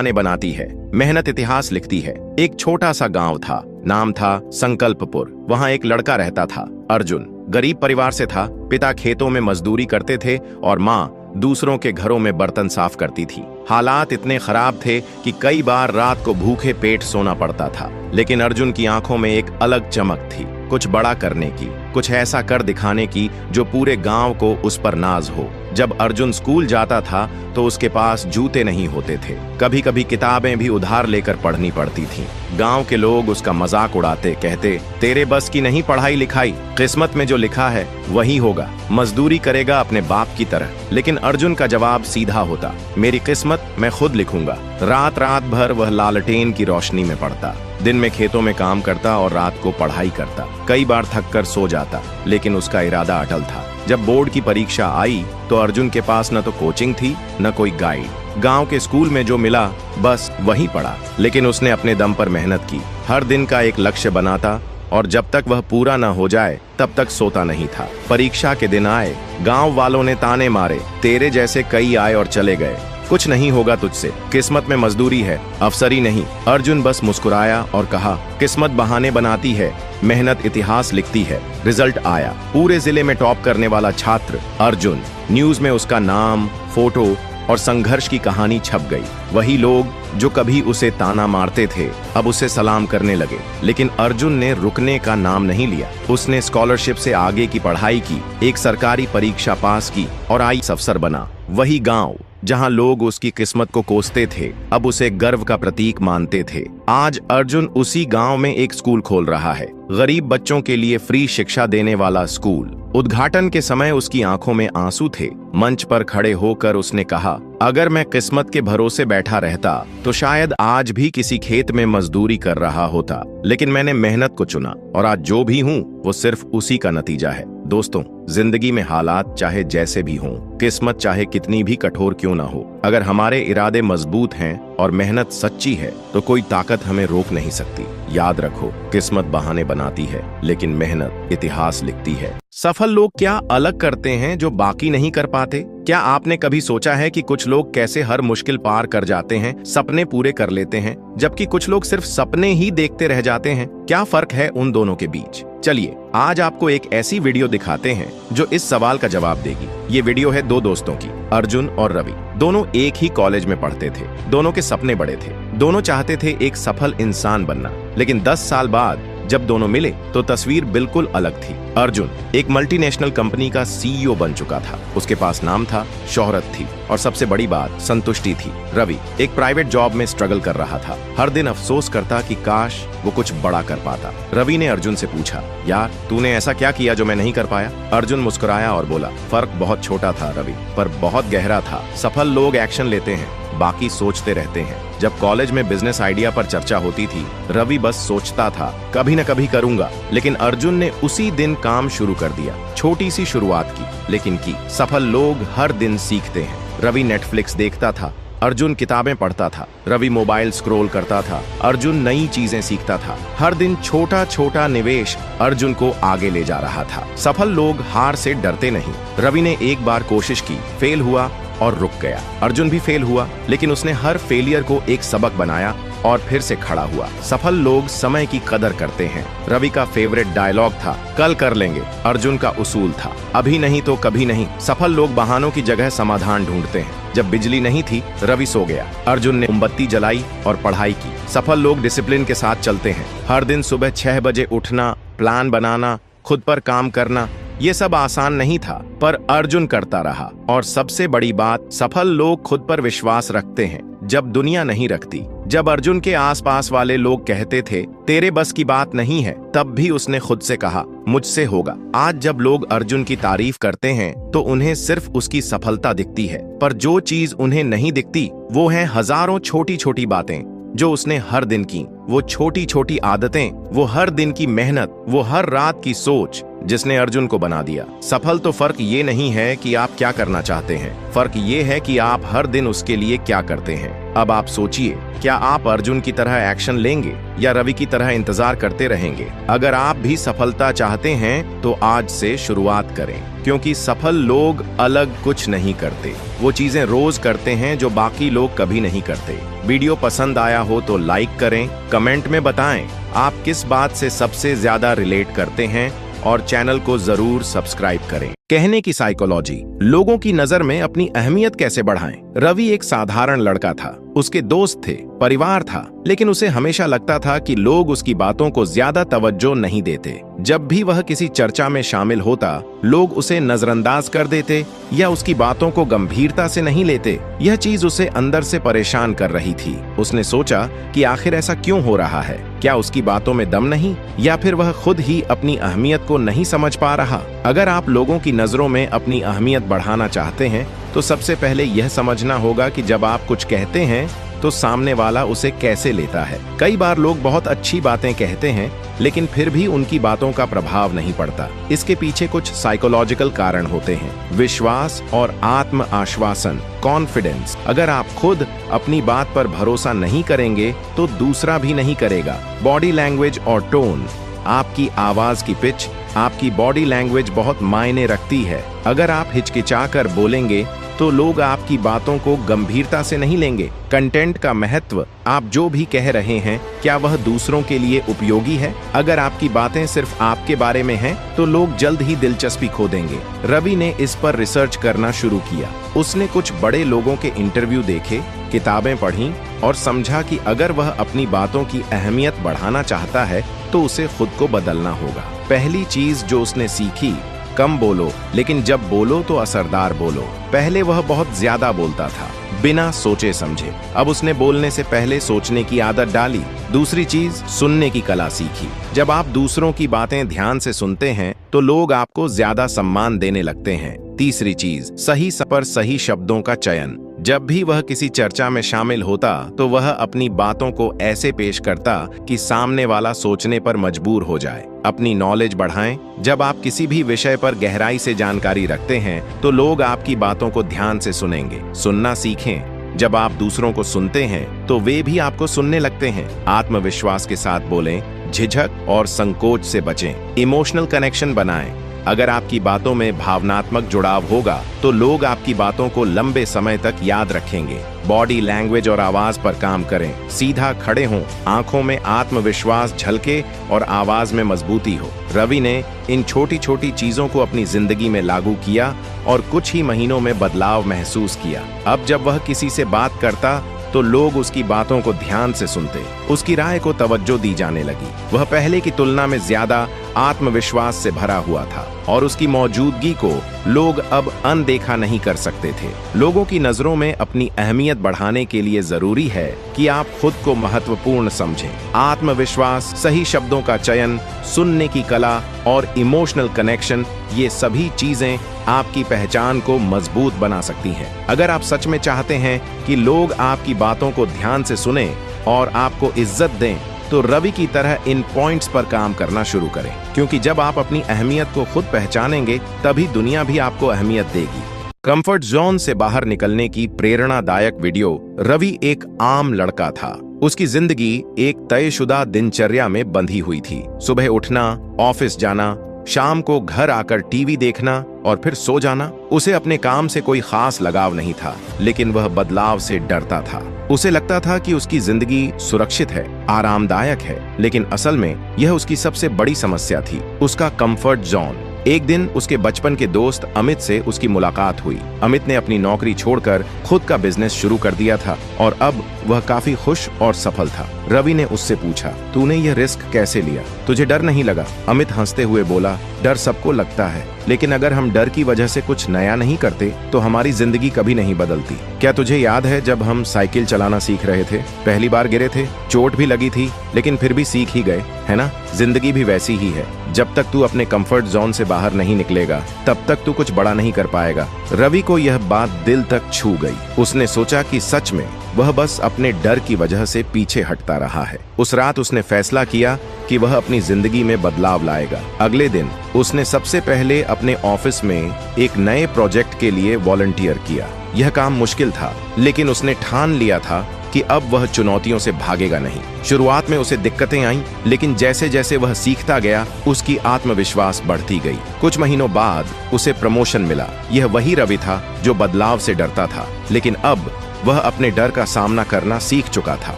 ने बनाती है, मेहनत इतिहास लिखती है। एक छोटा सा गांव था, नाम था संकल्पपुर। वहां एक लड़का रहता था, अर्जुन। गरीब परिवार से था। पिता खेतों में मजदूरी करते थे और माँ दूसरों के घरों में बर्तन साफ करती थी। हालात इतने खराब थे कि कई बार रात को भूखे पेट सोना पड़ता था। लेकिन अर्जुन की आंखों में एक अलग चमक थी, कुछ बड़ा करने की, कुछ ऐसा कर दिखाने की जो पूरे गांव को उस पर नाज हो। जब अर्जुन स्कूल जाता था तो उसके पास जूते नहीं होते थे। कभी कभी किताबें भी उधार लेकर पढ़नी पड़ती थीं। गांव के लोग उसका मजाक उड़ाते, कहते, तेरे बस की नहीं पढ़ाई लिखाई, किस्मत में जो लिखा है वही होगा, मजदूरी करेगा अपने बाप की तरह। लेकिन अर्जुन का जवाब सीधा होता, मेरी किस्मत मैं खुद लिखूंगा। रात रात भर वह लालटेन की रोशनी में पढ़ता, दिन में खेतों में काम करता और रात को पढ़ाई करता। कई बार थक कर सो जाता, लेकिन उसका इरादा अटल था। जब बोर्ड की परीक्षा आई तो अर्जुन के पास न तो कोचिंग थी न कोई गाइड। गांव के स्कूल में जो मिला बस वही पढ़ा। लेकिन उसने अपने दम पर मेहनत की, हर दिन का एक लक्ष्य बनाता और जब तक वह पूरा न हो जाए तब तक सोता नहीं था। परीक्षा के दिन आए, गांव वालों ने ताने मारे, तेरे जैसे कई आए और चले गए, कुछ नहीं होगा तुझसे, किस्मत में मजदूरी है, अफसरी नहीं। अर्जुन बस मुस्कुराया और कहा, किस्मत बहाने बनाती है, मेहनत इतिहास लिखती है। रिजल्ट आया, पूरे जिले में टॉप करने वाला छात्र अर्जुन। न्यूज में उसका नाम, फोटो और संघर्ष की कहानी छप गई। वही लोग जो कभी उसे ताना मारते थे अब उसे सलाम करने लगे। लेकिन अर्जुन ने रुकने का नाम नहीं लिया। उसने स्कॉलरशिप से आगे की पढ़ाई की, एक सरकारी परीक्षा पास की और आईएएस अफसर बना। वही गांव जहां लोग उसकी किस्मत को कोसते थे अब उसे गर्व का प्रतीक मानते थे। आज अर्जुन उसी गांव में एक स्कूल खोल रहा है, गरीब बच्चों के लिए फ्री शिक्षा देने वाला स्कूल। उद्घाटन के समय उसकी आंखों में आंसू थे। मंच पर खड़े होकर उसने कहा, अगर मैं किस्मत के भरोसे बैठा रहता तो शायद आज भी किसी खेत में मजदूरी कर रहा होता। लेकिन मैंने मेहनत को चुना और आज जो भी हूँ वो सिर्फ उसी का नतीजा है। दोस्तों, जिंदगी में हालात चाहे जैसे भी हों, किस्मत चाहे कितनी भी कठोर क्यों ना हो, अगर हमारे इरादे मजबूत हैं और मेहनत सच्ची है तो कोई ताकत हमें रोक नहीं सकती। याद रखो, किस्मत बहाने बनाती है लेकिन मेहनत इतिहास लिखती है। सफल लोग क्या अलग करते हैं जो बाकी नहीं कर पाते? क्या आपने कभी सोचा है कि कुछ लोग कैसे हर मुश्किल पार कर जाते हैं, सपने पूरे कर लेते हैं, जबकि कुछ लोग सिर्फ सपने ही देखते रह जाते हैं? क्या फर्क है उन दोनों के बीच? चलिए आज आपको एक ऐसी वीडियो दिखाते हैं जो इस सवाल का जवाब देगी। ये वीडियो है दो दोस्तों की, अर्जुन और रवि। दोनों एक ही कॉलेज में पढ़ते थे, दोनों के सपने बड़े थे, दोनों चाहते थे एक सफल इंसान बनना। लेकिन 10 साल बाद जब दोनों मिले तो तस्वीर बिल्कुल अलग थी। अर्जुन एक मल्टीनेशनल कंपनी का सीईओ बन चुका था, उसके पास नाम था, शोहरत थी और सबसे बड़ी बात संतुष्टि थी। रवि एक प्राइवेट जॉब में स्ट्रगल कर रहा था, हर दिन अफसोस करता कि काश वो कुछ बड़ा कर पाता। रवि ने अर्जुन से पूछा, यार तूने ऐसा क्या किया जो मैं नहीं कर पाया? अर्जुन मुस्कुराया और बोला, फर्क बहुत छोटा था रवि, पर बहुत गहरा था। सफल लोग एक्शन लेते हैं, बाकी सोचते रहते हैं। जब कॉलेज में बिजनेस आइडिया पर चर्चा होती थी, रवि बस सोचता था कभी न कभी करूंगा, लेकिन अर्जुन ने उसी दिन काम शुरू कर दिया। छोटी सी शुरुआत की, लेकिन की। सफल लोग हर दिन सीखते हैं। रवि नेटफ्लिक्स देखता था, अर्जुन किताबें पढ़ता था। रवि मोबाइल स्क्रॉल करता था, अर्जुन नई चीजें सीखता था। हर दिन छोटा छोटा निवेश अर्जुन को आगे ले जा रहा था। सफल लोग हार से डरते नहीं। रवि ने एक बार कोशिश की, फेल हुआ और रुक गया। अर्जुन भी फेल हुआ, लेकिन उसने हर फेलियर को एक सबक बनाया और फिर से खड़ा हुआ। सफल लोग समय की कदर करते हैं। रवि का फेवरेट डायलॉग था, कल कर लेंगे। अर्जुन का उसूल था, अभी नहीं तो कभी नहीं। सफल लोग बहानों की जगह समाधान ढूंढते हैं। जब बिजली नहीं थी, रवि सो गया। अर्जुन ने मोमबत्ती जलाई और पढ़ाई की। सफल लोग डिसिप्लिन के साथ चलते हैं। हर दिन सुबह 6 बजे उठना, प्लान बनाना, खुद पर काम करना, ये सब आसान नहीं था, पर अर्जुन करता रहा। और सबसे बड़ी बात, सफल लोग खुद पर विश्वास रखते हैं जब दुनिया नहीं रखती। जब अर्जुन के आसपास वाले लोग कहते थे तेरे बस की बात नहीं है, तब भी उसने खुद से कहा मुझसे होगा। आज जब लोग अर्जुन की तारीफ करते हैं तो उन्हें सिर्फ उसकी सफलता दिखती है, पर जो चीज उन्हें नहीं दिखती वो है हजारों छोटी छोटी बातें जो उसने हर दिन की। वो छोटी छोटी आदतें, वो हर दिन की मेहनत, वो हर रात की सोच जिसने अर्जुन को बना दिया। सफल तो फर्क ये नहीं है कि आप क्या करना चाहते हैं, फर्क ये है कि आप हर दिन उसके लिए क्या करते हैं। अब आप सोचिए, क्या आप अर्जुन की तरह एक्शन लेंगे या रवि की तरह इंतजार करते रहेंगे? अगर आप भी सफलता चाहते हैं तो आज से शुरुआत करें, क्योंकि सफल लोग अलग कुछ नहीं करते, वो चीजें रोज करते हैं जो बाकी लोग कभी नहीं करते। वीडियो पसंद आया हो तो लाइक करें, कमेंट में बताएं आप किस बात से सबसे ज्यादा रिलेट करते हैं और चैनल को जरूर सब्सक्राइब करें। कहने की साइकोलॉजी, लोगों की नजर में अपनी अहमियत कैसे बढ़ाएं? रवि एक साधारण लड़का था, उसके दोस्त थे, परिवार था, लेकिन उसे हमेशा लगता था कि लोग उसकी बातों को ज्यादा तवज्जो नहीं देते। जब भी वह किसी चर्चा में शामिल होता, लोग उसे नजरअंदाज कर देते या उसकी बातों को गंभीरता से नहीं लेते। यह चीज उसे अंदर से परेशान कर रही थी। उसने सोचा कि आखिर ऐसा क्यों हो रहा है? क्या उसकी बातों में दम नहीं, या फिर वह खुद ही अपनी अहमियत को नहीं समझ पा रहा? अगर आप लोगों की नजरों में अपनी अहमियत बढ़ाना चाहते हैं तो सबसे पहले यह समझना होगा कि जब आप कुछ कहते हैं तो सामने वाला उसे कैसे लेता है। कई बार लोग बहुत अच्छी बातें कहते हैं लेकिन फिर भी उनकी बातों का प्रभाव नहीं पड़ता। इसके पीछे कुछ साइकोलॉजिकल कारण होते हैं। विश्वास और आत्म आश्वासन, कॉन्फिडेंस। अगर आप खुद अपनी बात पर भरोसा नहीं करेंगे तो दूसरा भी नहीं करेगा। बॉडी लैंग्वेज और टोन, आपकी आवाज की पिच, आपकी बॉडी लैंग्वेज बहुत मायने रखती है। अगर आप हिचकिचाकर बोलेंगे तो लोग आपकी बातों को गंभीरता से नहीं लेंगे। कंटेंट का महत्व, आप जो भी कह रहे हैं क्या वह दूसरों के लिए उपयोगी है? अगर आपकी बातें सिर्फ आपके बारे में हैं तो लोग जल्द ही दिलचस्पी खो देंगे। रवि ने इस पर रिसर्च करना शुरू किया। उसने कुछ बड़े लोगों के इंटरव्यू देखे, किताबें पढ़ीं और समझा कि अगर वह अपनी बातों की अहमियत बढ़ाना चाहता है तो उसे खुद को बदलना होगा। पहली चीज जो उसने सीखी, कम बोलो, लेकिन जब बोलो तो असरदार बोलो। पहले वह बहुत ज्यादा बोलता था, बिना सोचे समझे। अब उसने बोलने से पहले सोचने की आदत डाली। दूसरी चीज, सुनने की कला सीखी। जब आप दूसरों की बातें ध्यान से सुनते हैं तो लोग आपको ज्यादा सम्मान देने लगते हैं। तीसरी चीज, सही पर सही शब्दों का चयन। जब भी वह किसी चर्चा में शामिल होता तो वह अपनी बातों को ऐसे पेश करता कि सामने वाला सोचने पर मजबूर हो जाए। अपनी नॉलेज बढ़ाएं। जब आप किसी भी विषय पर गहराई से जानकारी रखते हैं तो लोग आपकी बातों को ध्यान से सुनेंगे। सुनना सीखें। जब आप दूसरों को सुनते हैं तो वे भी आपको सुनने लगते हैं। आत्मविश्वास के साथ बोलें, झिझक और संकोच से बचें। इमोशनल कनेक्शन बनाएं। अगर आपकी बातों में भावनात्मक जुड़ाव होगा तो लोग आपकी बातों को लंबे समय तक याद रखेंगे। बॉडी लैंग्वेज और आवाज पर काम करें। सीधा खड़े हों, आंखों में आत्मविश्वास झलके और आवाज में मजबूती हो। रवि ने इन छोटी छोटी चीजों को अपनी जिंदगी में लागू किया और कुछ ही महीनों में बदलाव महसूस किया। अब जब वह किसी से बात करता तो लोग उसकी बातों को ध्यान से सुनते, उसकी राय को तवज्जो दी जाने लगी। वह पहले की तुलना में ज्यादा आत्मविश्वास से भरा हुआ था और उसकी मौजूदगी को लोग अब अनदेखा नहीं कर सकते थे। लोगों की नजरों में अपनी अहमियत बढ़ाने के लिए जरूरी है कि आप खुद को महत्वपूर्ण समझें। आत्मविश्वास, सही शब्दों का चयन, सुनने की कला और इमोशनल कनेक्शन, ये सभी चीजें आपकी पहचान को मजबूत बना सकती हैं। अगर आप सच में चाहते हैं कि लोग आपकी बातों को ध्यान से सुनें और आपको इज्जत दें तो रवि की तरह इन पॉइंट्स पर काम करना शुरू करें, क्योंकि जब आप अपनी अहमियत को खुद पहचानेंगे तभी दुनिया भी आपको अहमियत देगी। कंफर्ट जोन से बाहर निकलने की प्रेरणादायक वीडियो। रवि एक आम लड़का था। उसकी जिंदगी एक तयशुदा दिनचर्या में बंधी हुई थी। सुबह उठना, ऑफिस जाना, शाम को घर आकर टीवी देखना और फिर सो जाना। उसे अपने काम से कोई खास लगाव नहीं था, लेकिन वह बदलाव से डरता था। उसे लगता था कि उसकी जिंदगी सुरक्षित है, आरामदायक है, लेकिन असल में यह उसकी सबसे बड़ी समस्या थी, उसका कंफर्ट जोन। एक दिन उसके बचपन के दोस्त अमित से उसकी मुलाकात हुई। अमित ने अपनी नौकरी छोड़कर खुद का बिजनेस शुरू कर दिया था और अब वह काफी खुश और सफल था। रवि ने उससे पूछा, तूने यह रिस्क कैसे लिया? तुझे डर नहीं लगा? अमित हंसते हुए बोला, डर सबको लगता है, लेकिन अगर हम डर की वजह से कुछ नया नहीं करते तो हमारी जिंदगी कभी नहीं बदलती। क्या तुझे याद है जब हम साइकिल चलाना सीख रहे थे? पहली बार गिरे थे, चोट भी लगी थी, लेकिन फिर भी सीख ही गए, है ना? जिंदगी भी वैसी ही है। जब तक तू अपने कंफर्ट जोन से बाहर नहीं निकलेगा तब तक तू कुछ बड़ा नहीं कर पाएगा। रवि को यह बात दिल तक छू गई। उसने सोचा कि सच में वह बस अपने डर की वजह से पीछे हटता रहा है। उस रात उसने फैसला किया कि वह अपनी जिंदगी में बदलाव लाएगा। अगले दिन उसने सबसे पहले अपने ऑफिस में एक नए प्रोजेक्ट के लिए वॉलंटियर किया। यह काम मुश्किल था, लेकिन उसने ठान लिया था कि अब वह चुनौतियों से भागेगा नहीं। शुरुआत में उसे दिक्कतें आईं, लेकिन जैसे जैसे वह सीखता गया उसकी आत्मविश्वास बढ़ती गई। कुछ महीनों बाद उसे प्रमोशन मिला। यह वही रवि था जो बदलाव से डरता था, लेकिन अब वह अपने डर का सामना करना सीख चुका था।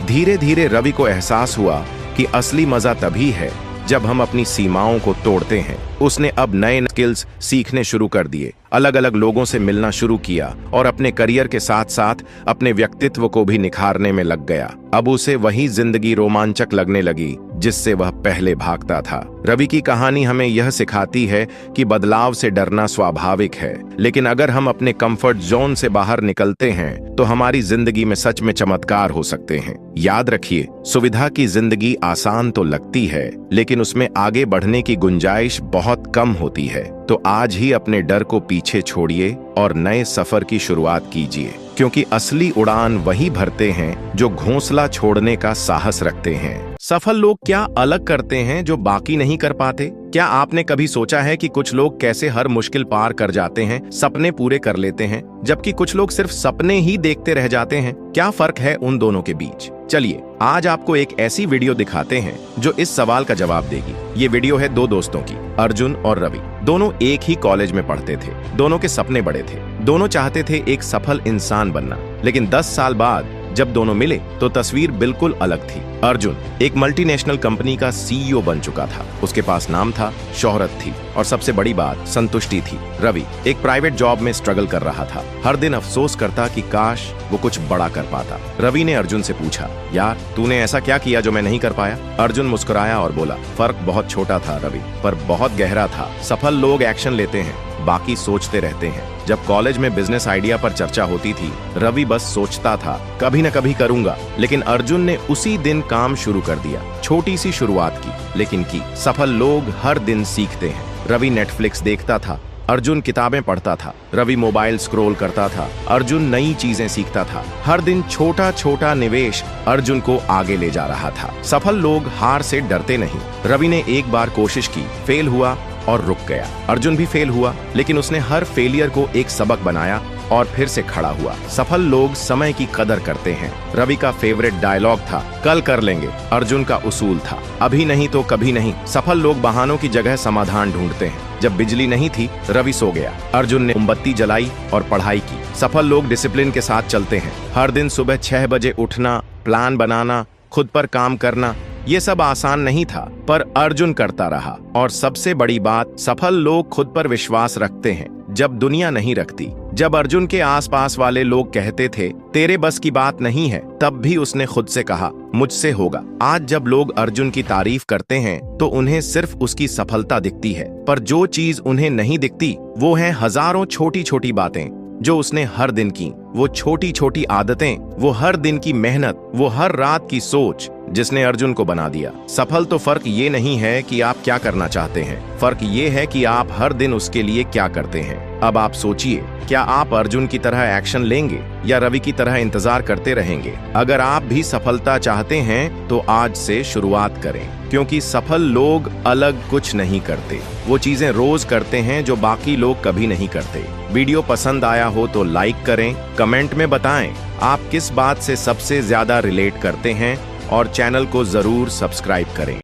धीरे धीरे रवि को एहसास हुआ कि असली मजा तभी है जब हम अपनी सीमाओं को तोड़ते हैं। उसने अब नए स्किल्स सीखने शुरू कर दिए, अलग अलग लोगों से मिलना शुरू किया और अपने करियर के साथ साथ अपने व्यक्तित्व को भी निखारने में लग गया। अब उसे वही जिंदगी रोमांचक लगने लगी जिससे वह पहले भागता था। रवि की कहानी हमें यह सिखाती है कि बदलाव से डरना स्वाभाविक है, लेकिन अगर हम अपने कंफर्ट जोन से बाहर निकलते हैं तो हमारी जिंदगी में सच में चमत्कार हो सकते हैं। याद रखिए, सुविधा की जिंदगी आसान तो लगती है, लेकिन उसमें आगे बढ़ने की गुंजाइश बहुत कम होती है। तो आज ही अपने डर को पीछे छोड़िए और नए सफर की शुरुआत कीजिए, क्योंकि असली उड़ान वही भरते हैं जो घोंसला छोड़ने का साहस रखते हैं। सफल लोग क्या अलग करते हैं जो बाकी नहीं कर पाते? क्या आपने कभी सोचा है कि कुछ लोग कैसे हर मुश्किल पार कर जाते हैं, सपने पूरे कर लेते हैं, जबकि कुछ लोग सिर्फ सपने ही देखते रह जाते हैं? क्या फर्क है उन दोनों के बीच? चलिए आज आपको एक ऐसी वीडियो दिखाते हैं जो इस सवाल का जवाब देगी। ये वीडियो है दो दोस्तों की, अर्जुन और रवि। दोनों एक ही कॉलेज में पढ़ते थे, दोनों के सपने बड़े थे, दोनों चाहते थे एक सफल इंसान बनना। लेकिन 10 साल बाद जब दोनों मिले तो तस्वीर बिल्कुल अलग थी। अर्जुन एक मल्टीनेशनल कंपनी का सीईओ बन चुका था, उसके पास नाम था, शोहरत थी और सबसे बड़ी बात संतुष्टि थी। रवि एक प्राइवेट जॉब में स्ट्रगल कर रहा था, हर दिन अफसोस करता कि काश वो कुछ बड़ा कर पाता। रवि ने अर्जुन से पूछा, यार तूने ऐसा क्या किया जो मैं नहीं कर पाया? अर्जुन मुस्कुराया और बोला, फर्क बहुत छोटा था रवि, पर बहुत गहरा था। सफल लोग एक्शन लेते हैं, बाकी सोचते रहते हैं। जब कॉलेज में बिजनेस आइडिया पर चर्चा होती थी, रवि बस सोचता था कभी न कभी करूंगा, लेकिन अर्जुन ने उसी दिन काम शुरू कर दिया। छोटी सी शुरुआत की, लेकिन की। सफल लोग हर दिन सीखते हैं। रवि नेटफ्लिक्स देखता था, अर्जुन किताबें पढ़ता था। रवि मोबाइल स्क्रॉल करता था, अर्जुन नई चीजें सीखता था। हर दिन छोटा छोटा निवेश अर्जुन को आगे ले जा रहा था। सफल लोग हार से डरते नहीं। रवि ने एक बार कोशिश की, फेल हुआ और रुक गया। अर्जुन भी फेल हुआ, लेकिन उसने हर फेलियर को एक सबक बनाया और फिर से खड़ा हुआ। सफल लोग समय की कदर करते हैं। रवि का फेवरेट डायलॉग था, कल कर लेंगे। अर्जुन का उसूल था, अभी नहीं तो कभी नहीं। सफल लोग बहानों की जगह समाधान ढूंढते हैं। जब बिजली नहीं थी, रवि सो गया। अर्जुन ने मोमबत्ती जलाई और पढ़ाई की। सफल लोग डिसिप्लिन के साथ चलते हैं। हर दिन सुबह 6 बजे उठना, प्लान बनाना, खुद पर काम करना, ये सब आसान नहीं था, पर अर्जुन करता रहा। और सबसे बड़ी बात, सफल लोग खुद पर विश्वास रखते हैं जब दुनिया नहीं रखती। जब अर्जुन के आसपास वाले लोग कहते थे तेरे बस की बात नहीं है, तब भी उसने खुद से कहा मुझसे होगा। आज जब लोग अर्जुन की तारीफ करते हैं तो उन्हें सिर्फ उसकी सफलता दिखती है, पर जो चीज उन्हें नहीं दिखती वो है हजारों छोटी छोटी बातें जो उसने हर दिन की। वो छोटी छोटी आदतें, वो हर दिन की मेहनत, वो हर रात की सोच जिसने अर्जुन को बना दिया सफल। तो फर्क ये नहीं है कि आप क्या करना चाहते हैं, फर्क ये है कि आप हर दिन उसके लिए क्या करते हैं। अब आप सोचिए, क्या आप अर्जुन की तरह एक्शन लेंगे या रवि की तरह इंतजार करते रहेंगे? अगर आप भी सफलता चाहते हैं तो आज से शुरुआत करें, क्योंकि सफल लोग अलग कुछ नहीं करते, वो चीजें रोज करते हैं जो बाकी लोग कभी नहीं करते। वीडियो पसंद आया हो तो लाइक करें, कमेंट में बताएं आप किस बात से सबसे ज्यादा रिलेट करते हैं और चैनल को जरूर सब्सक्राइब करें।